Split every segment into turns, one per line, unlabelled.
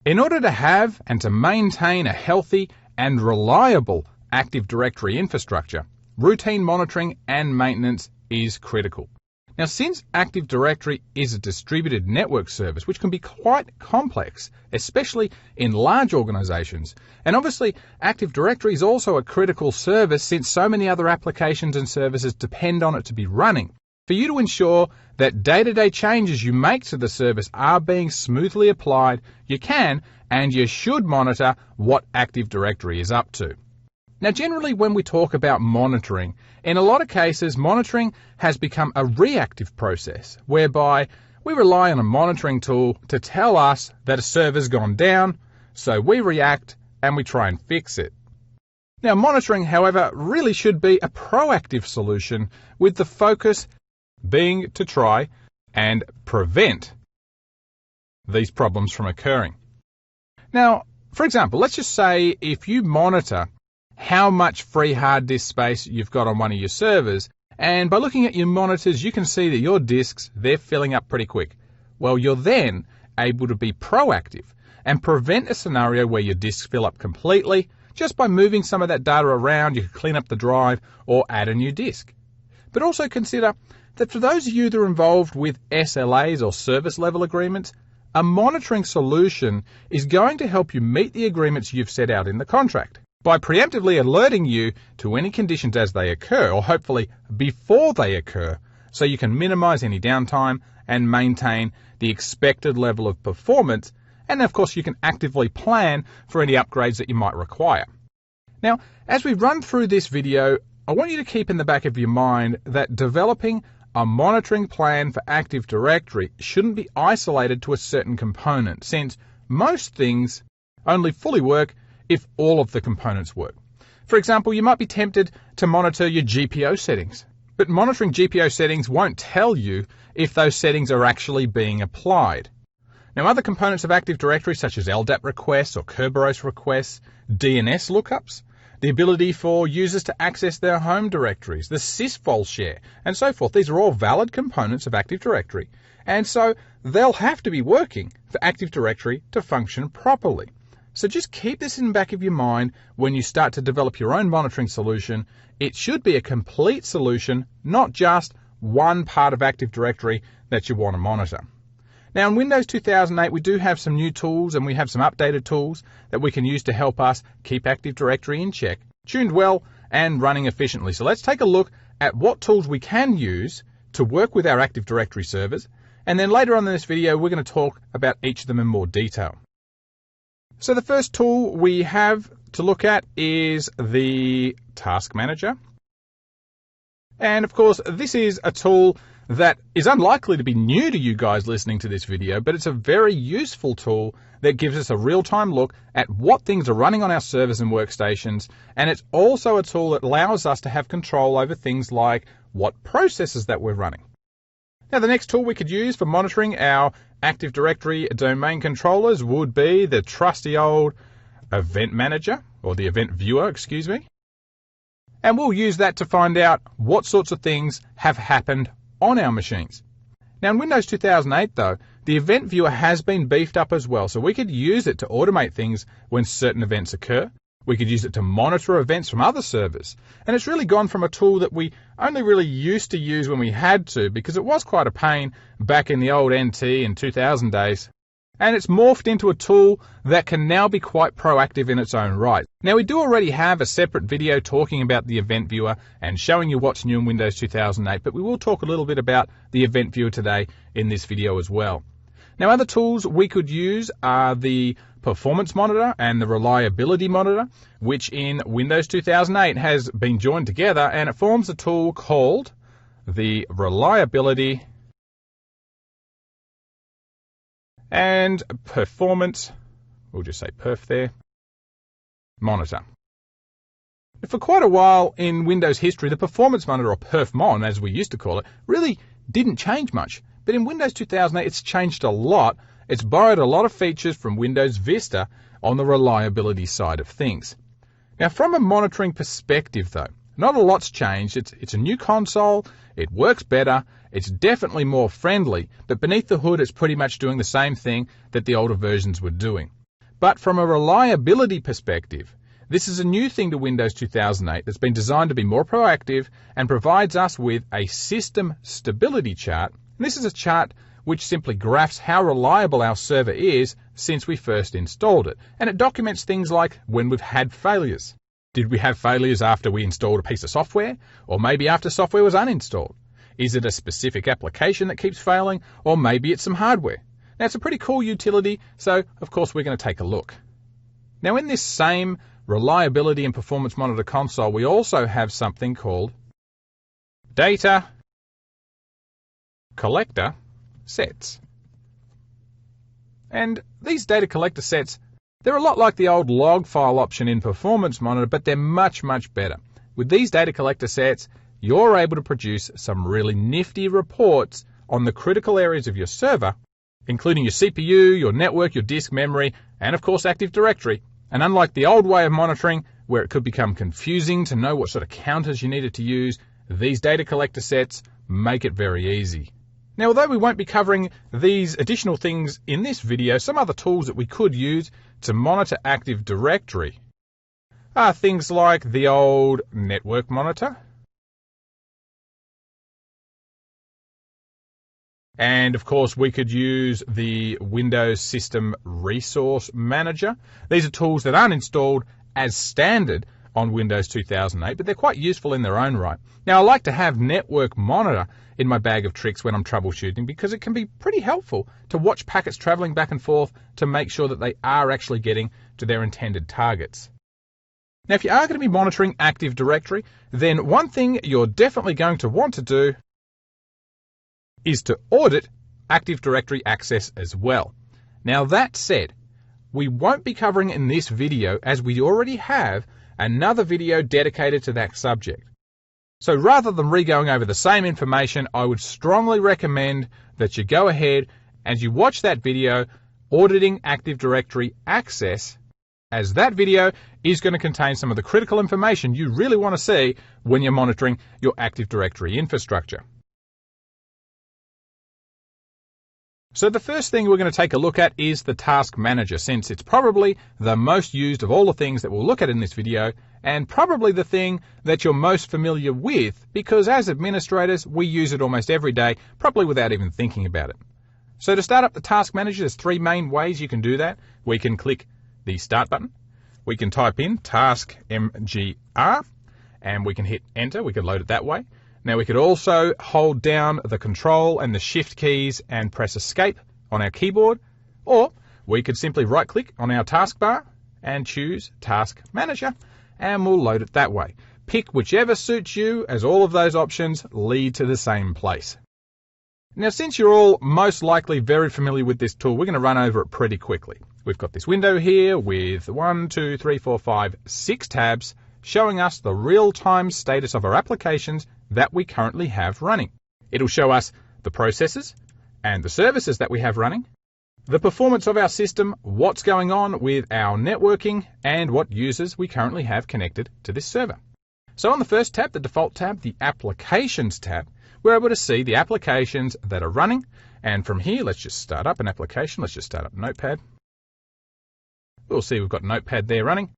In order to have and to maintain a healthy and reliable Active Directory infrastructure, routine monitoring and maintenance is critical. Now, since Active Directory is a distributed network service, which can be quite complex, especially in large organizations, and obviously Active Directory is also a critical service since so many other applications and services depend on it to be running. For you to ensure that day-to-day changes you make to the service are being smoothly applied, you can and you should monitor what Active Directory is up to. Now, generally when we talk about monitoring, in a lot of cases, monitoring has become a reactive process, whereby we rely on a monitoring tool to tell us that a server's gone down, so we react and we try and fix it. Now, monitoring, however, really should be a proactive solution with the focus being to try and prevent these problems from occurring. Now, for example, let's just say if you monitor how much free hard disk space you've got on one of your servers, and by looking at your monitors you can see that your disks, they're filling up pretty quick. Well, you're then able to be proactive and prevent a scenario where your disks fill up completely. Just by moving some of that data around, you can clean up the drive or add a new disk. But also consider that for those of you that are involved with SLAs or service level agreements, a monitoring solution is going to help you meet the agreements you've set out in the contract by preemptively alerting you to any conditions as they occur, or hopefully before they occur, so you can minimize any downtime and maintain the expected level of performance, and of course you can actively plan for any upgrades that you might require. Now, as we run through this video, I want you to keep in the back of your mind that developing a monitoring plan for Active Directory shouldn't be isolated to a certain component, since most things only fully work if all of the components work. For example, you might be tempted to monitor your GPO settings, but monitoring GPO settings won't tell you if those settings are actually being applied. Now, other components of Active Directory, such as LDAP requests or Kerberos requests, DNS lookups, the ability for users to access their home directories, the sysvol share, and so forth. These are all valid components of Active Directory, and so they'll have to be working for Active Directory to function properly. So just keep this in the back of your mind when you start to develop your own monitoring solution. It should be a complete solution, not just one part of Active Directory that you want to monitor. Now, in Windows 2008, we do have some new tools and we have some updated tools that we can use to help us keep Active Directory in check, tuned well and running efficiently. So let's take a look at what tools we can use to work with our Active Directory servers, and then later on in this video we're going to talk about each of them in more detail. So the first tool we have to look at is the Task Manager. And of course, this is a tool that is unlikely to be new to you guys listening to this video, but it's a very useful tool that gives us a real-time look at what things are running on our servers and workstations, and it's also a tool that allows us to have control over things like what processes that we're running. Now, the next tool we could use for monitoring our Active Directory domain controllers would be the trusty old Event Manager, or the Event Viewer, excuse me. And we'll use that to find out what sorts of things have happened on our machines. Now, in Windows 2008, though, the Event Viewer has been beefed up as well, so we could use it to automate things when certain events occur. We could use it to monitor events from other servers. And it's really gone from a tool that we only really used to use when we had to, because it was quite a pain back in the old NT and 2000 days. And it's morphed into a tool that can now be quite proactive in its own right. Now, we do already have a separate video talking about the Event Viewer and showing you what's new in Windows 2008, but we will talk a little bit about the Event Viewer today in this video as well. Now, other tools we could use are the Performance Monitor and the Reliability Monitor, which in Windows 2008 has been joined together, and it forms a tool called the Reliability and Performance, we'll just say perf there, Monitor. For quite a while in Windows history, the Performance Monitor, or perfmon as we used to call it, really didn't change much. But in Windows 2008, it's changed a lot. It's borrowed a lot of features from Windows Vista on the reliability side of things. Now, from a monitoring perspective, though, not a lot's changed. It's a new console. It works better. It's definitely more friendly. But beneath the hood, it's pretty much doing the same thing that the older versions were doing. But from a reliability perspective, this is a new thing to Windows 2008 that's been designed to be more proactive and provides us with a system stability chart. And this is a chart which simply graphs how reliable our server is since we first installed it. And it documents things like when we've had failures. Did we have failures after we installed a piece of software? Or maybe after software was uninstalled? Is it a specific application that keeps failing? Or maybe it's some hardware? Now, it's a pretty cool utility, so of course we're going to take a look. Now, in this same Reliability and Performance Monitor console, we also have something called Data Collector Sets. And these data collector sets, they're a lot like the old log file option in Performance Monitor, but they're much, much better. With these data collector sets, you're able to produce some really nifty reports on the critical areas of your server, including your CPU, your network, your disk memory, and of course Active Directory. And unlike the old way of monitoring, where it could become confusing to know what sort of counters you needed to use, these data collector sets make it very easy. Now, although we won't be covering these additional things in this video, some other tools that we could use to monitor Active Directory are things like the old Network Monitor, and of course we could use the Windows System Resource Manager. These are tools that aren't installed as standard on Windows 2008, but they're quite useful in their own right. Now, I like to have Network Monitor in my bag of tricks when I'm troubleshooting because it can be pretty helpful to watch packets traveling back and forth to make sure that they are actually getting to their intended targets. Now, if you are going to be monitoring Active Directory, then one thing you're definitely going to want to do is to audit Active Directory access as well. Now, that said, we won't be covering in this video as we already have another video dedicated to that subject. So rather than re-going over the same information, I would strongly recommend that you go ahead and you watch that video, Auditing Active Directory Access, as that video is going to contain some of the critical information you really want to see when you're monitoring your Active Directory infrastructure. So the first thing we're going to take a look at is the Task Manager, since it's probably the most used of all the things that we'll look at in this video, and probably the thing that you're most familiar with, because as administrators, we use it almost every day, probably without even thinking about it. So to start up the Task Manager, there's three main ways you can do that. We can click the Start button, we can type in Task MGR, and we can hit Enter. We can load it that way. Now, we could also hold down the Control and the Shift keys and press Escape on our keyboard, or we could simply right-click on our taskbar and choose Task Manager, and we'll load it that way. Pick whichever suits you, as all of those options lead to the same place. Now, since you're all most likely very familiar with this tool, we're going to run over it pretty quickly. We've got this window here with 6 tabs showing us the real-time status of our applications that we currently have running. It'll show us the processes and the services that we have running, the performance of our system, what's going on with our networking, and what users we currently have connected to this server. So on the first tab, the default tab, the Applications tab, we're able to see the applications that are running. And from here, let's just start up an application. Let's just start up Notepad. We'll see we've got Notepad there running.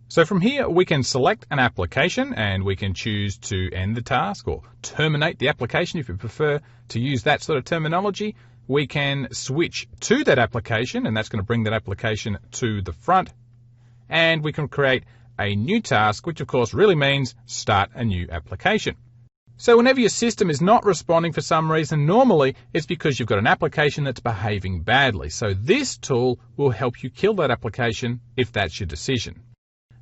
So from here, we can select an application and we can choose to end the task or terminate the application if you prefer to use that sort of terminology. We can switch to that application, and that's going to bring that application to the front. And we can create a new task, which of course really means start a new application. So whenever your system is not responding for some reason, normally it's because you've got an application that's behaving badly. So this tool will help you kill that application if that's your decision.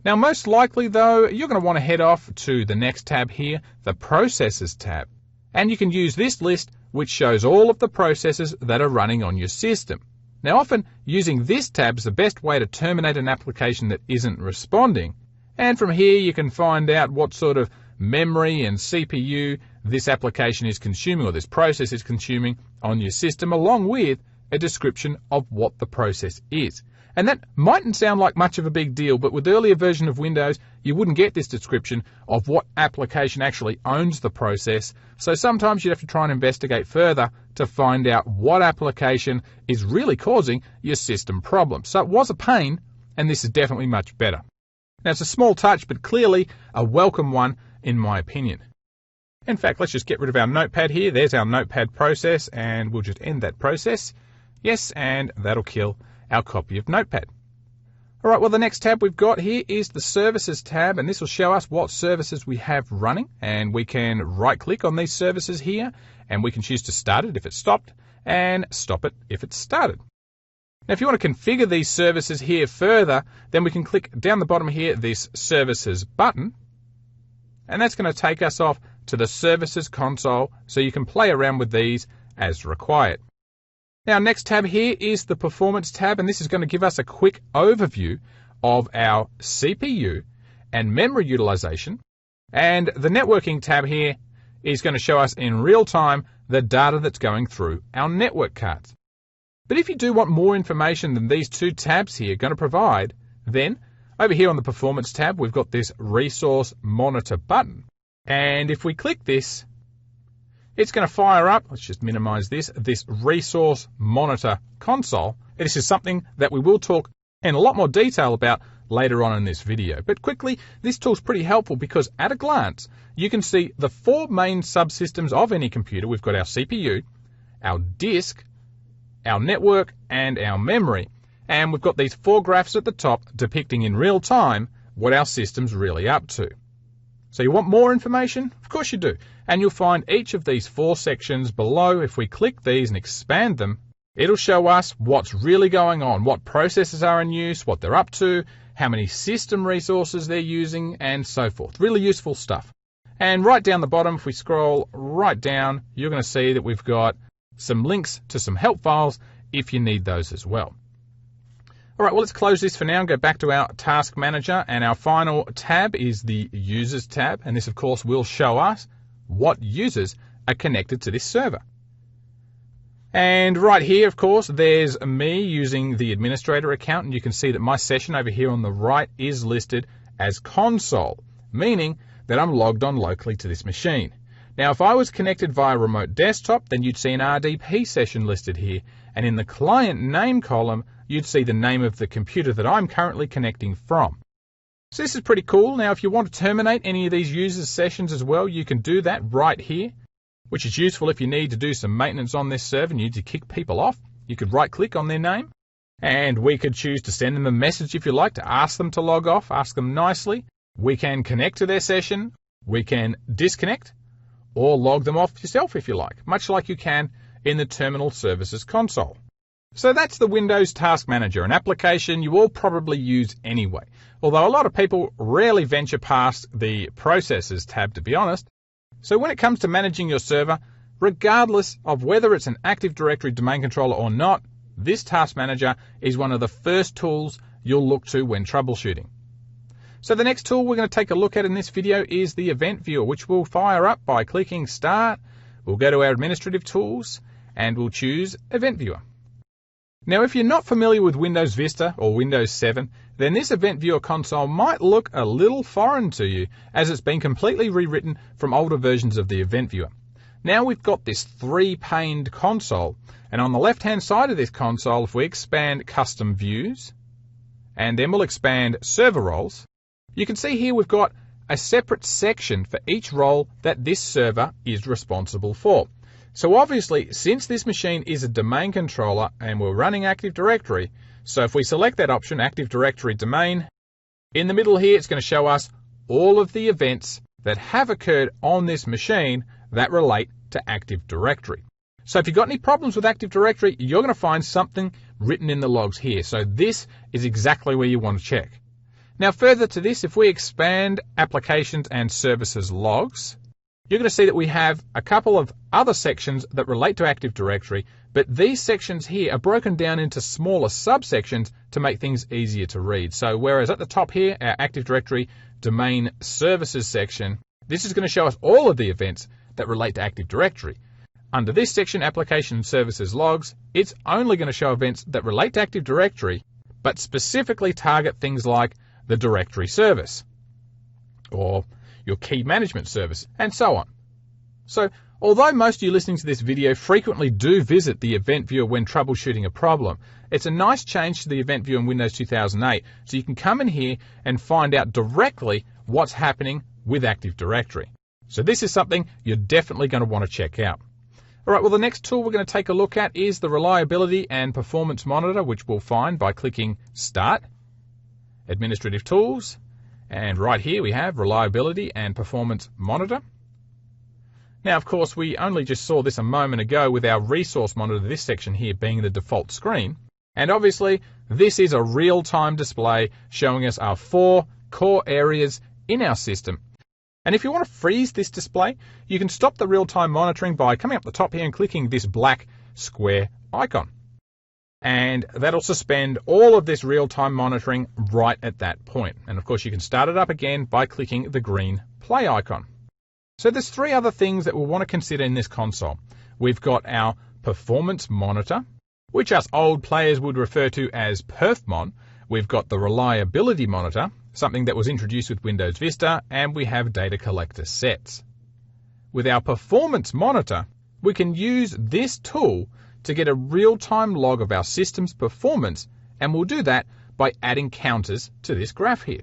Now, most likely, though, you're going to want to head off to the next tab here, the Processes tab. And you can use this list, which shows all of the processes that are running on your system. Now, often, using this tab is the best way to terminate an application that isn't responding. And from here, you can find out what sort of memory and CPU this application is consuming, or this process is consuming on your system, along with a description of what the process is. And that mightn't sound like much of a big deal, but with the earlier version of Windows, you wouldn't get this description of what application actually owns the process. So sometimes you'd have to try and investigate further to find out what application is really causing your system problem. So it was a pain and this is definitely much better. Now, it's a small touch, but clearly a welcome one in my opinion. In fact, let's just get rid of our notepad here. There's our notepad process, and we'll just end that process. Yes, and that'll kill our copy of notepad. All right, well, the next tab we've got here is the Services tab, and this will show us what services we have running, and we can right-click on these services here, and we can choose to start it if it's stopped, and stop it if it's started. Now, if you want to configure these services here further, then we can click down the bottom here, this Services button, and that's going to take us off to the Services console, so you can play around with these as required. Now, next tab here is the Performance tab, and this is going to give us a quick overview of our CPU and memory utilization. And the Networking tab here is going to show us in real time the data that's going through our network cards. But if you do want more information than these two tabs here are going to provide, then over here on the Performance tab, we've got this Resource Monitor button. And if we click this, it's going to fire up, let's just minimize this Resource Monitor console. This is something that we will talk in a lot more detail about later on in this video. But quickly, this tool's pretty helpful because at a glance, you can see the four main subsystems of any computer. We've got our CPU, our disk, our network, and our memory. And we've got these four graphs at the top depicting in real time what our system's really up to. So you want more information? Of course you do. And you'll find each of these four sections below. If we click these and expand them, it'll show us what's really going on, what processes are in use, what they're up to, how many system resources they're using, and so forth. Really useful stuff. And right down the bottom, if we scroll right down, you're going to see that we've got some links to some help files if you need those as well. All right, well, let's close this for now and go back to our Task Manager. And our final tab is the Users tab. And this, of course, will show us what users are connected to this server. And right here, of course, there's me using the administrator account. And you can see that my session over here on the right is listed as console, meaning that I'm logged on locally to this machine. Now, if I was connected via remote desktop, then you'd see an RDP session listed here. And in the client name column, you'd see the name of the computer that I'm currently connecting from. So this is pretty cool. Now, if you want to terminate any of these users' sessions as well, you can do that right here, which is useful if you need to do some maintenance on this server and you need to kick people off. You could right-click on their name, and we could choose to send them a message if you like, to ask them to log off, ask them nicely. We can connect to their session, we can disconnect, or log them off yourself if you like, much like you can in the Terminal Services console. So that's the Windows Task Manager, an application you all probably use anyway, although a lot of people rarely venture past the Processes tab, to be honest. So when it comes to managing your server, regardless of whether it's an Active Directory domain controller or not, this Task Manager is one of the first tools you'll look to when troubleshooting. So the next tool we're going to take a look at in this video is the Event Viewer, which we'll fire up by clicking Start. We'll go to our Administrative Tools, and we'll choose Event Viewer. Now, if you're not familiar with Windows Vista or Windows 7, then this Event Viewer console might look a little foreign to you, as it's been completely rewritten from older versions of the Event Viewer. Now we've got this three-paned console, and on the left-hand side of this console, if we expand Custom Views, and then we'll expand Server Roles, you can see here we've got a separate section for each role that this server is responsible for. So obviously, since this machine is a domain controller and we're running Active Directory, so if we select that option, Active Directory Domain, in the middle here it's going to show us all of the events that have occurred on this machine that relate to Active Directory. So if you've got any problems with Active Directory, you're going to find something written in the logs here. So this is exactly where you want to check. Now further to this, if we expand Applications and Services Logs, you're going to see that we have a couple of other sections that relate to Active Directory, but these sections here are broken down into smaller subsections to make things easier to read. So whereas at the top here, our Active Directory Domain Services section, this is going to show us all of the events that relate to Active Directory. Under this section, Application and Services Logs, it's only going to show events that relate to Active Directory, but specifically target things like the directory service, or your key management service, and so on. So Although most of you listening to this video frequently do visit the event viewer when troubleshooting a problem, it's a nice change to the event viewer in Windows 2008, so you can come in here and find out directly what's happening with Active Directory. So this is something you're definitely going to want to check out. All right, well, the next tool we're going to take a look at is the Reliability and Performance Monitor, which we'll find by clicking Start, Administrative Tools, and right here we have Reliability and Performance Monitor. Now, of course, we only just saw this a moment ago with our Resource Monitor, this section here being the default screen. And obviously, this is a real-time display showing us our 4 core areas in our system. And if you want to freeze this display, you can stop the real-time monitoring by coming up the top here and clicking this black square icon. And that'll suspend all of this real-time monitoring right at that point. And of course, you can start it up again by clicking the green play icon. So there's 3 other things that we'll want to consider in this console. We've got our Performance Monitor, which us old players would refer to as PerfMon. We've got the Reliability Monitor, something that was introduced with Windows Vista, and we have Data Collector Sets. With our Performance Monitor, we can use this tool to get a real-time log of our system's performance, and we'll do that by adding counters to this graph here.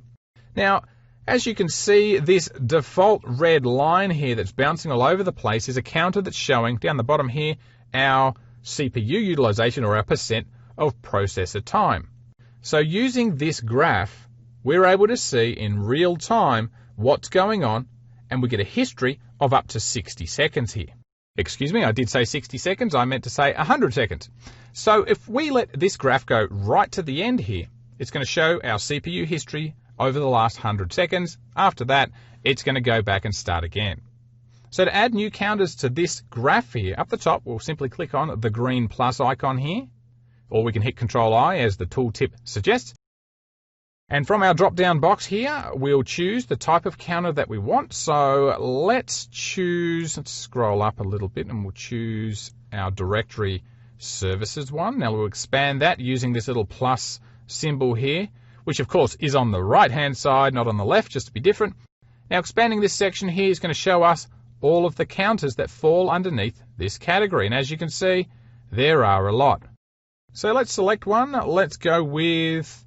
Now, as you can see, this default red line here that's bouncing all over the place is a counter that's showing down the bottom here our CPU utilization, or our percent of processor time. So using this graph, we're able to see in real time what's going on, and we get a history of up to 60 seconds here. Excuse me, I did say 60 seconds, I meant to say 100 seconds. So if we let this graph go right to the end here, it's going to show our CPU history over the last 100 seconds. After that, it's going to go back and start again. So to add new counters to this graph here, up the top, we'll simply click on the green plus icon here, or we can hit Control-I as the tooltip suggests. And from our drop-down box here, we'll choose the type of counter that we want. So let's scroll up a little bit, and we'll choose our Directory Services one. Now we'll expand that using this little plus symbol here, which of course is on the right-hand side, not on the left, just to be different. Now expanding this section here is going to show us all of the counters that fall underneath this category. And as you can see, there are a lot. So let's select one. Let's go with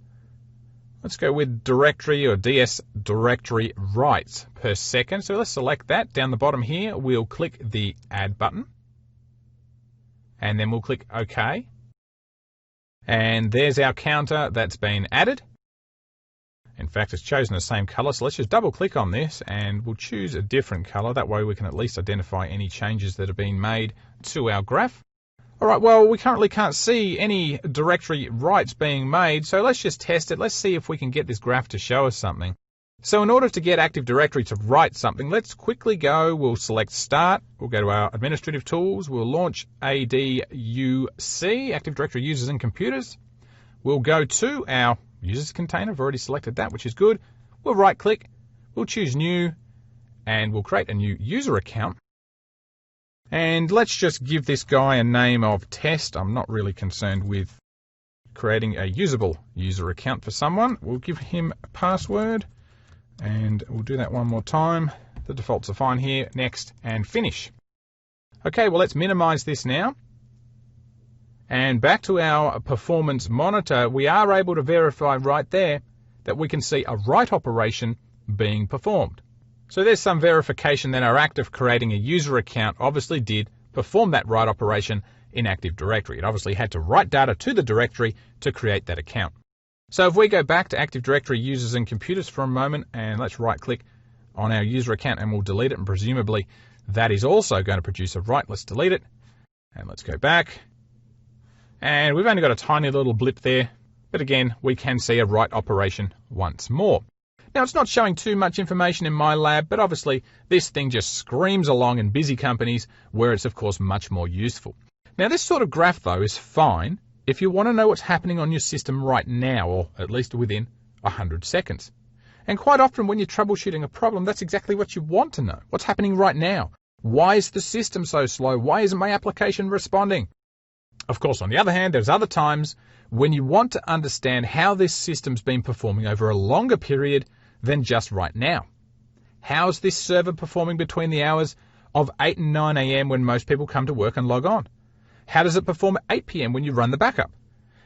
directory or DS directory writes per second. So let's select that. Down the bottom here, we'll click the Add button. And then we'll click OK. And there's our counter that's been added. In fact, it's chosen the same color. So let's just double click on this and we'll choose a different color. That way we can at least identify any changes that have been made to our graph. All right, well, we currently can't see any directory writes being made, so let's just test it. Let's see if we can get this graph to show us something. So in order to get Active Directory to write something, let's quickly go. We'll select Start. We'll go to our Administrative Tools. We'll launch ADUC, Active Directory Users and Computers. We'll go to our Users container. I've already selected that, which is good. We'll right-click. We'll choose New, and we'll create a new user account. And let's just give this guy a name of Test. I'm not really concerned with creating a usable user account for someone. We'll give him a password, and we'll do that one more time. The defaults are fine here. Next, and finish. Okay, well, let's minimize this now. And back to our Performance Monitor, we are able to verify right there that we can see a write operation being performed. So there's some verification that our act of creating a user account obviously did perform that write operation in Active Directory. It obviously had to write data to the directory to create that account. So if we go back to Active Directory Users and Computers for a moment, and let's right-click on our user account and we'll delete it, and presumably that is also going to produce a write. Let's delete it, and let's go back. And we've only got a tiny little blip there, but again, we can see a write operation once more. Now, it's not showing too much information in my lab, but obviously this thing just screams along in busy companies where it's, of course, much more useful. Now, this sort of graph, though, is fine if you want to know what's happening on your system right now, or at least within 100 seconds. And quite often when you're troubleshooting a problem, that's exactly what you want to know. What's happening right now? Why is the system so slow? Why isn't my application responding? Of course, on the other hand, there's other times when you want to understand how this system's been performing over a longer period than just right now. How's this server performing between the hours of 8 and 9 a.m. when most people come to work and log on? How does it perform at 8 p.m. when you run the backup?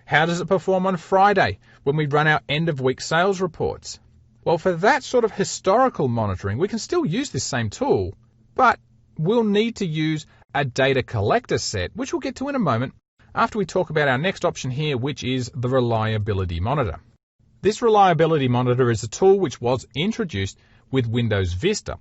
How does it perform on Friday when we run our end-of-week sales reports? Well, for that sort of historical monitoring, we can still use this same tool, but we'll need to use a data collector set, which we'll get to in a moment after we talk about our next option here, which is the reliability monitor. This reliability monitor is a tool which was introduced with Windows Vista,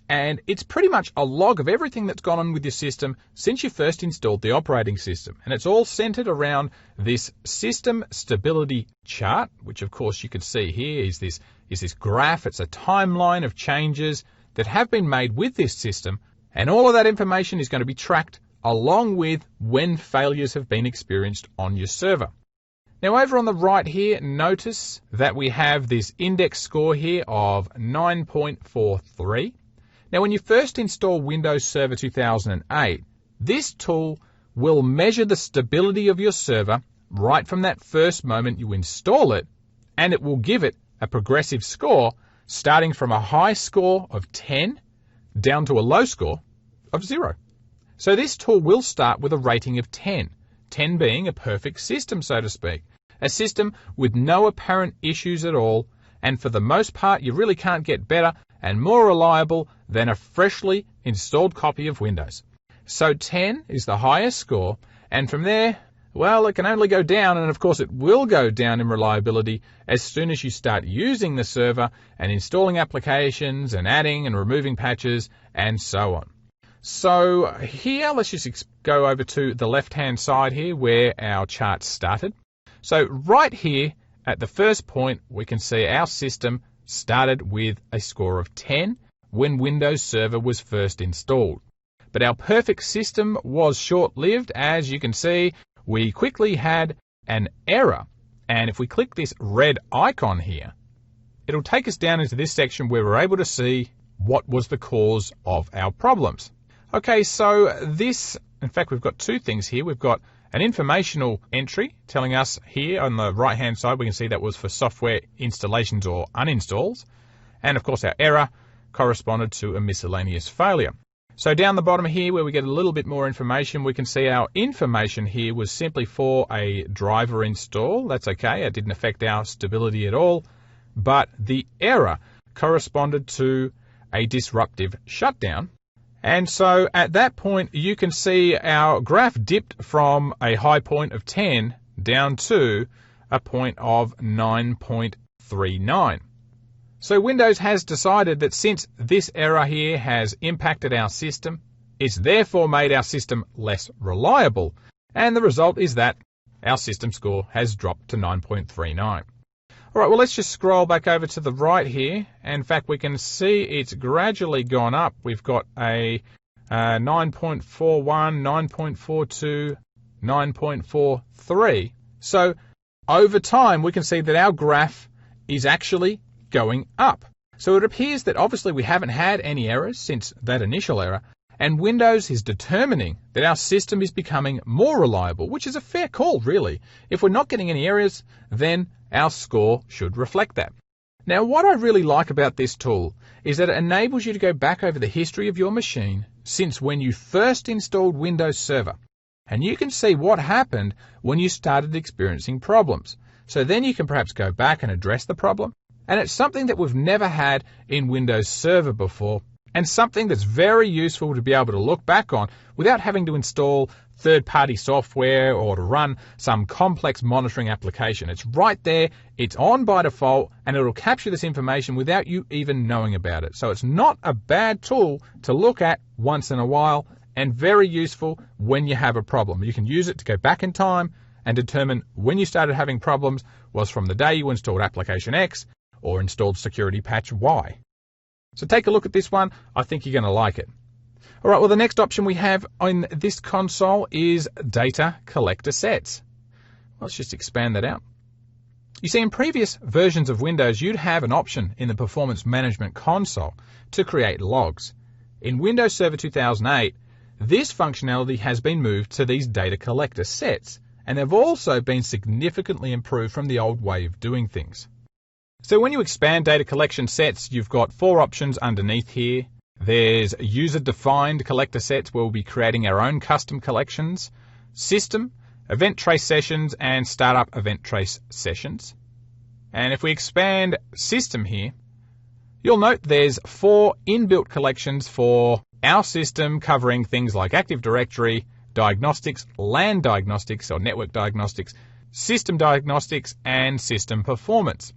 and it's pretty much a log of everything that's gone on with your system since you first installed the operating system. And it's all centered around this system stability chart, which of course you can see here is this graph. It's a timeline of changes that have been made with this system, and all of that information is going to be tracked along with when failures have been experienced on your server. Now over on the right here, notice that we have this index score here of 9.43. Now when you first install Windows Server 2008, this tool will measure the stability of your server right from that first moment you install it, and it will give it a progressive score starting from a high score of 10 down to a low score of 0. So this tool will start with a rating of 10, 10 being a perfect system, so to speak. A system with no apparent issues at all, and for the most part you really can't get better and more reliable than a freshly installed copy of Windows. So 10 is the highest score, and from there, well, it can only go down, and of course it will go down in reliability as soon as you start using the server and installing applications and adding and removing patches and so on. So here, let's just go over to the left-hand side here where our chart started. So right here at the first point, we can see our system started with a score of 10 when Windows Server was first installed. But our perfect system was short-lived. As you can see, we quickly had an error. And if we click this red icon here, it'll take us down into this section where we're able to see what was the cause of our problems. Okay, so this, in fact, we've got two things here. We've got an informational entry telling us here on the right-hand side, we can see that was for software installations or uninstalls. And of course, our error corresponded to a miscellaneous failure. So down the bottom here where we get a little bit more information, we can see our information here was simply for a driver install. That's okay, it didn't affect our stability at all. But the error corresponded to a disruptive shutdown. And so at that point, you can see our graph dipped from a high point of 10 down to a point of 9.39. So Windows has decided that since this error here has impacted our system, it's therefore made our system less reliable. And the result is that our system score has dropped to 9.39. All right, well, let's just scroll back over to the right here. In fact, we can see it's gradually gone up. We've got a 9.41, 9.42, 9.43. So over time, we can see that our graph is actually going up. So it appears that obviously we haven't had any errors since that initial error, and Windows is determining that our system is becoming more reliable, which is a fair call, really. If we're not getting any errors, then our score should reflect that. Now, what I really like about this tool is that it enables you to go back over the history of your machine since when you first installed Windows Server, and you can see what happened when you started experiencing problems. So then you can perhaps go back and address the problem, and it's something that we've never had in Windows Server before, and something that's very useful to be able to look back on without having to install third-party software or to run some complex monitoring application. It's right there, it's on by default, and it'll capture this information without you even knowing about it. So it's not a bad tool to look at once in a while, and very useful when you have a problem. You can use it to go back in time and determine when you started having problems was from the day you installed application X or installed security patch Y. So take a look at this one. I think you're going to like it. All right, well, the next option we have on this console is data collector sets. Let's just expand that out. You see, in previous versions of Windows, you'd have an option in the Performance Management console to create logs. In Windows Server 2008, this functionality has been moved to these data collector sets, and they've also been significantly improved from the old way of doing things. So when you expand data collection sets, you've got 4 options underneath here. There's user-defined collector sets where we'll be creating our own custom collections, system, event trace sessions, and startup event trace sessions. And if we expand system here, you'll note there's 4 inbuilt collections for our system covering things like Active Directory, diagnostics, LAN diagnostics or network diagnostics, system diagnostics, and system performance.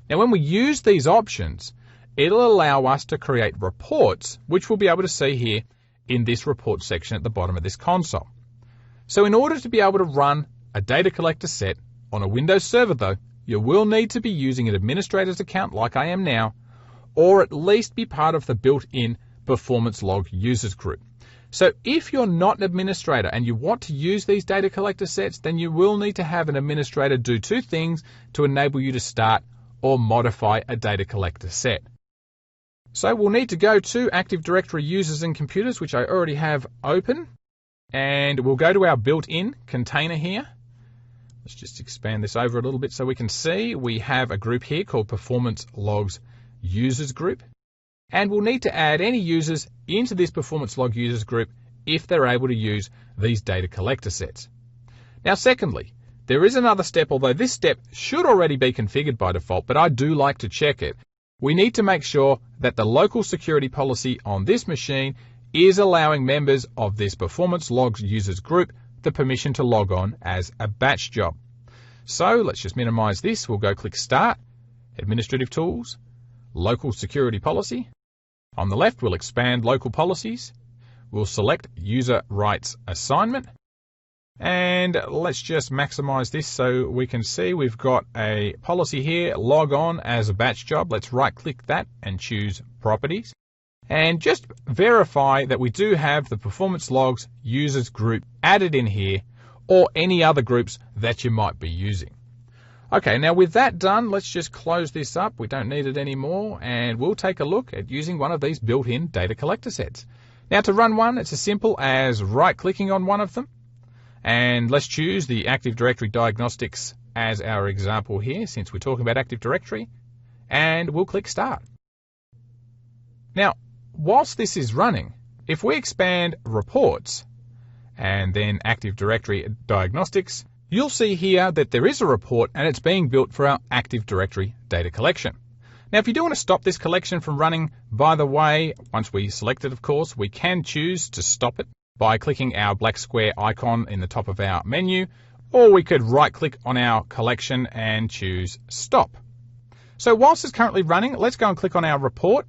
Now, when we use these options, it'll allow us to create reports, which we'll be able to see here in this report section at the bottom of this console. So in order to be able to run a data collector set on a Windows server, though, you will need to be using an administrator's account like I am now, or at least be part of the built-in performance log users group. So if you're not an administrator and you want to use these data collector sets, then you will need to have an administrator do 2 things to enable you to start or modify a data collector set. So we'll need to go to Active Directory users and computers, which I already have open, and we'll go to our built-in container here. Let's just expand this over a little bit so we can see we have a group here called Performance Logs Users Group. And we'll need to add any users into this Performance Log Users Group if they're able to use these data collector sets. Now, secondly, there is another step, although this step should already be configured by default, but I do like to check it. We need to make sure that the local security policy on this machine is allowing members of this Performance Logs Users Group the permission to log on as a batch job. So let's just minimize this. We'll go click Start, Administrative Tools, Local Security Policy. On the left, we'll expand Local Policies. We'll select User Rights Assignment. And let's just maximize this so we can see we've got a policy here, log on as a batch job. Let's right click that and choose Properties. And just verify that we do have the Performance Logs Users Group added in here, or any other groups that you might be using. Okay, now with that done, let's just close this up. We don't need it anymore, and we'll take a look at using one of these built-in data collector sets. Now, to run one, it's as simple as right-clicking on one of them, and let's choose the Active Directory Diagnostics as our example here, since we're talking about Active Directory, and we'll click Start. Now, whilst this is running, if we expand Reports, and then Active Directory Diagnostics, you'll see here that there is a report and it's being built for our Active Directory data collection. Now, if you do want to stop this collection from running, by the way, once we select it, of course, we can choose to stop it by clicking our black square icon in the top of our menu, or we could right-click on our collection and choose Stop. So whilst it's currently running, let's go and click on our report,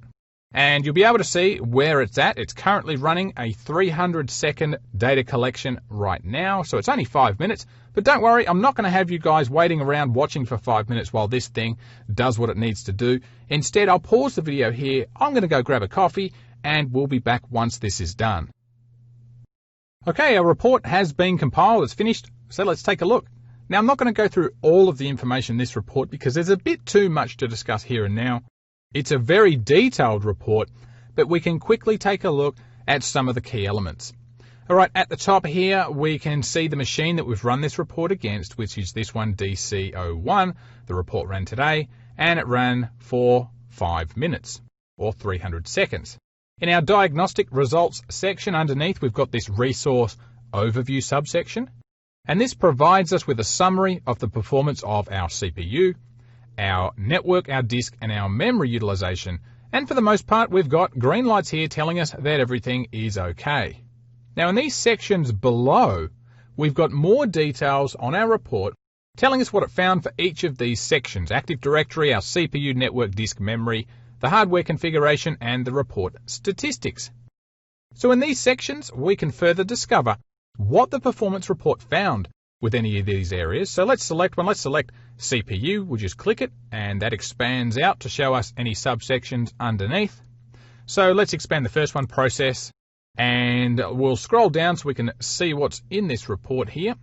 and you'll be able to see where it's at. It's currently running a 300-second data collection right now, so it's only 5 minutes. But don't worry, I'm not going to have you guys waiting around watching for 5 minutes while this thing does what it needs to do. Instead, I'll pause the video here. I'm going to go grab a coffee, and we'll be back once this is done. Okay, our report has been compiled. It's finished, so let's take a look. Now, I'm not going to go through all of the information in this report because there's a bit too much to discuss here and now. It's a very detailed report, but we can quickly take a look at some of the key elements. All right, at the top here, we can see the machine that we've run this report against, which is this one, DC01. The report ran today, and it ran for 5 minutes, or 300 seconds. In our diagnostic results section underneath, we've got this resource overview subsection, and this provides us with a summary of the performance of our CPU, our network, our disk, and our memory utilization. And for the most part, we've got green lights here telling us that everything is okay. Now, in these sections below, we've got more details on our report telling us what it found for each of these sections: Active Directory, our CPU, network, disk, memory, the hardware configuration, and the report statistics. So in these sections, we can further discover what the performance report found with any of these areas. So let's select one. Let's select CPU. We'll just click it, and that expands out to show us any subsections underneath. So let's expand the first one, process, and we'll scroll down so we can see what's in this report here.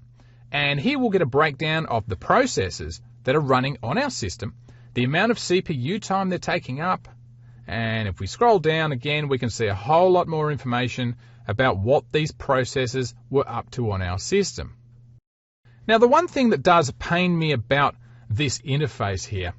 And here we'll get a breakdown of the processes that are running on our system, the amount of CPU time they're taking up, and if we scroll down again, we can see a whole lot more information about what these processes were up to on our system. Now, the one thing that does pain me about this interface here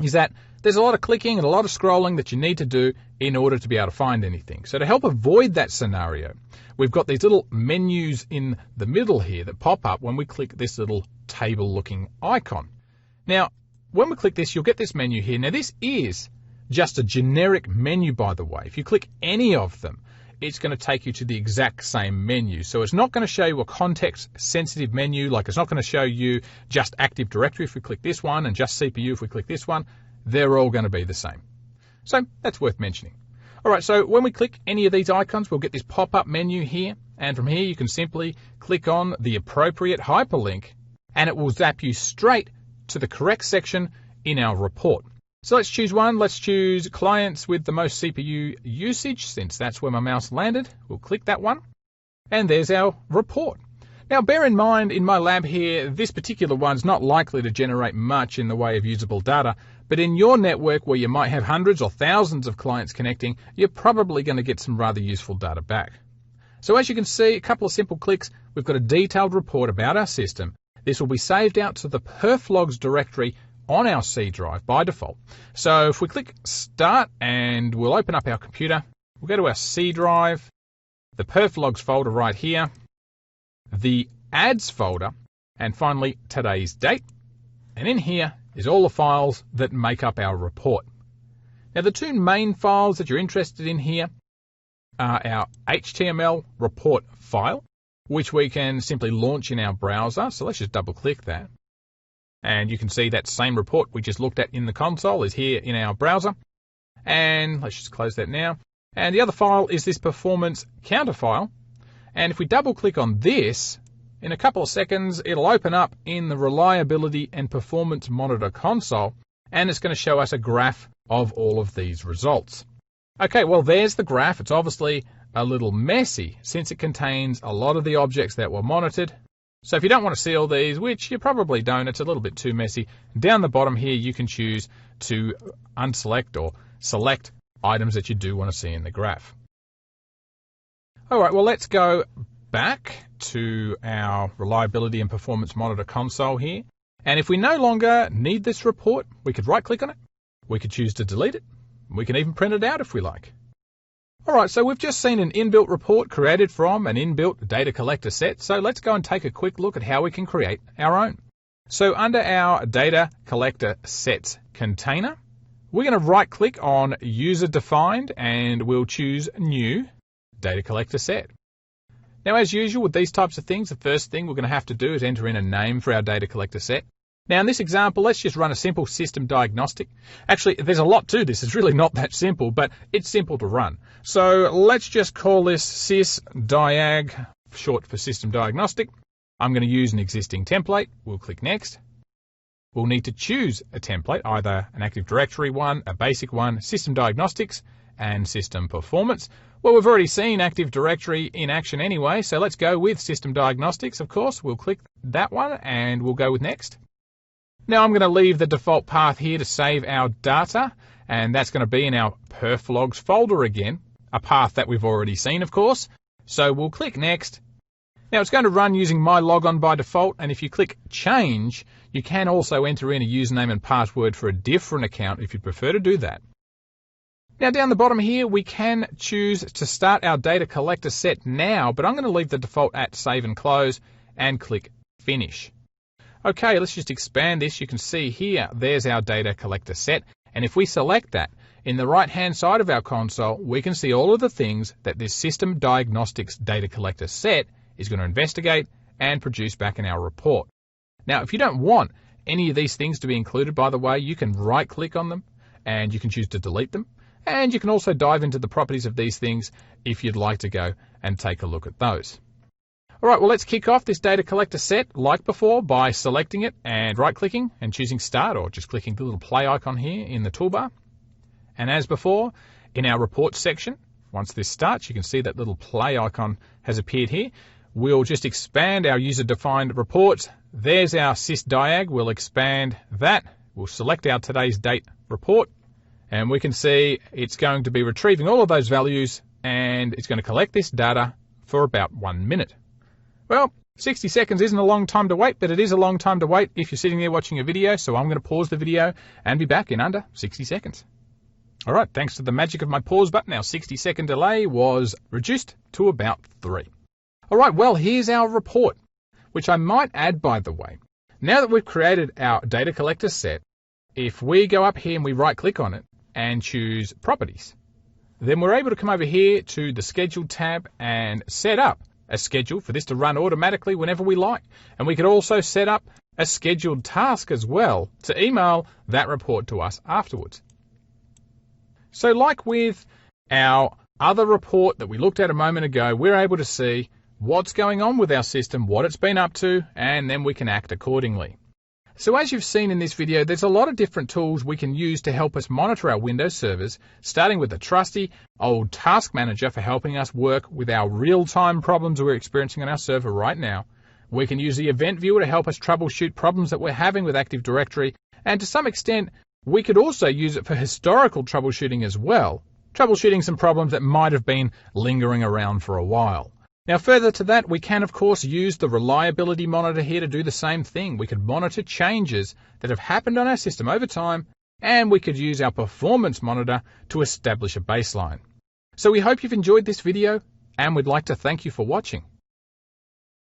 is that there's a lot of clicking and a lot of scrolling that you need to do in order to be able to find anything. So to help avoid that scenario, we've got these little menus in the middle here that pop up when we click this little table-looking icon. Now, when we click this, you'll get this menu here. Now, this is just a generic menu, by the way. If you click any of them, it's going to take you to the exact same menu. So it's not going to show you a context-sensitive menu, like it's not going to show you just Active Directory if we click this one and just CPU if we click this one. They're all going to be the same. So that's worth mentioning. All right, so when we click any of these icons, we'll get this pop-up menu here. And from here, you can simply click on the appropriate hyperlink, and it will zap you straight to the correct section in our report. So let's choose one. Let's choose clients with the most CPU usage, since that's where my mouse landed. We'll click that one. And there's our report. Now, bear in mind, in my lab here, this particular one's not likely to generate much in the way of usable data. But in your network, where you might have hundreds or thousands of clients connecting, you're probably going to get some rather useful data back. So as you can see, a couple of simple clicks, we've got a detailed report about our system. This will be saved out to the perflogs directory on our C drive by default. So if we click Start and we'll open up our computer, we'll go to our C drive, the perflogs folder right here, the ads folder, and finally today's date. And in here is all the files that make up our report. Now, the two main files that you're interested in here are our HTML report file, which we can simply launch in our browser. So let's just double click that. And you can see that same report we just looked at in the console is here in our browser. And let's just close that now. And the other file is this performance counter file. And if we double click on this, in a couple of seconds, it'll open up in the reliability and performance monitor console, and it's going to show us a graph of all of these results. Okay, well, there's the graph. It's obviously a little messy since it contains a lot of the objects that were monitored. So if you don't want to see all these, which you probably don't, it's a little bit too messy, down the bottom here you can choose to unselect or select items that you do want to see in the graph. All right, well, let's go back to our reliability and performance monitor console here. And if we no longer need this report, we could right-click on it. We could choose to delete it. We can even print it out if we like. All right, so we've just seen an inbuilt report created from an inbuilt data collector set. So let's go and take a quick look at how we can create our own. So under our data collector sets container, we're going to right-click on user defined and we'll choose new data collector set. Now, as usual with these types of things, the first thing we're going to have to do is enter in a name for our data collector set. Now, in this example, let's just run a simple system diagnostic. Actually, there's a lot to this. It's really not that simple, but it's simple to run. So let's just call this sysdiag, short for system diagnostic. I'm going to use an existing template. We'll click Next. We'll need to choose a template, either an Active Directory one, a basic one, system diagnostics, and system performance. Well, we've already seen Active Directory in action anyway, so let's go with system diagnostics, of course. We'll click that one and we'll go with Next. Now I'm going to leave the default path here to save our data, and that's going to be in our perflogs folder again, a path that we've already seen, of course. So we'll click Next. Now it's going to run using my logon by default, and if you click Change, you can also enter in a username and password for a different account if you prefer to do that. Now down the bottom here, we can choose to start our data collector set now, but I'm going to leave the default at Save and Close and click Finish. Okay, let's just expand this. You can see here, there's our data collector set. And if we select that, in the right-hand side of our console, we can see all of the things that this system diagnostics data collector set is going to investigate and produce back in our report. Now, if you don't want any of these things to be included, by the way, you can right-click on them and you can choose to delete them. And you can also dive into the properties of these things if you'd like to go and take a look at those. All right, well, let's kick off this data collector set like before by selecting it and right-clicking and choosing Start, or just clicking the little play icon here in the toolbar. And as before, in our report section, once this starts, you can see that little play icon has appeared here. We'll just expand our user-defined reports. There's our sysdiag. We'll expand that. We'll select our today's date report, and we can see it's going to be retrieving all of those values, and it's going to collect this data for about 1 minute. Well, 60 seconds isn't a long time to wait, but it is a long time to wait if you're sitting there watching a video, so I'm going to pause the video and be back in under 60 seconds. All right, thanks to the magic of my pause button, our 60-second delay was reduced to about 3. All right, well, here's our report, which I might add, by the way. Now that we've created our data collector set, if we go up here and we right-click on it and choose Properties, then we're able to come over here to the Schedule tab and set up a schedule for this to run automatically whenever we like. And we could also set up a scheduled task as well to email that report to us afterwards. So like with our other report that we looked at a moment ago, we're able to see what's going on with our system, what it's been up to, and then we can act accordingly. So as you've seen in this video, there's a lot of different tools we can use to help us monitor our Windows servers, starting with the trusty old Task Manager for helping us work with our real-time problems we're experiencing on our server right now. We can use the Event Viewer to help us troubleshoot problems that we're having with Active Directory, and to some extent, we could also use it for historical troubleshooting as well, troubleshooting some problems that might have been lingering around for a while. Now, further to that, we can, of course, use the Reliability Monitor here to do the same thing. We could monitor changes that have happened on our system over time, and we could use our Performance Monitor to establish a baseline. So we hope you've enjoyed this video, and we'd like to thank you for watching.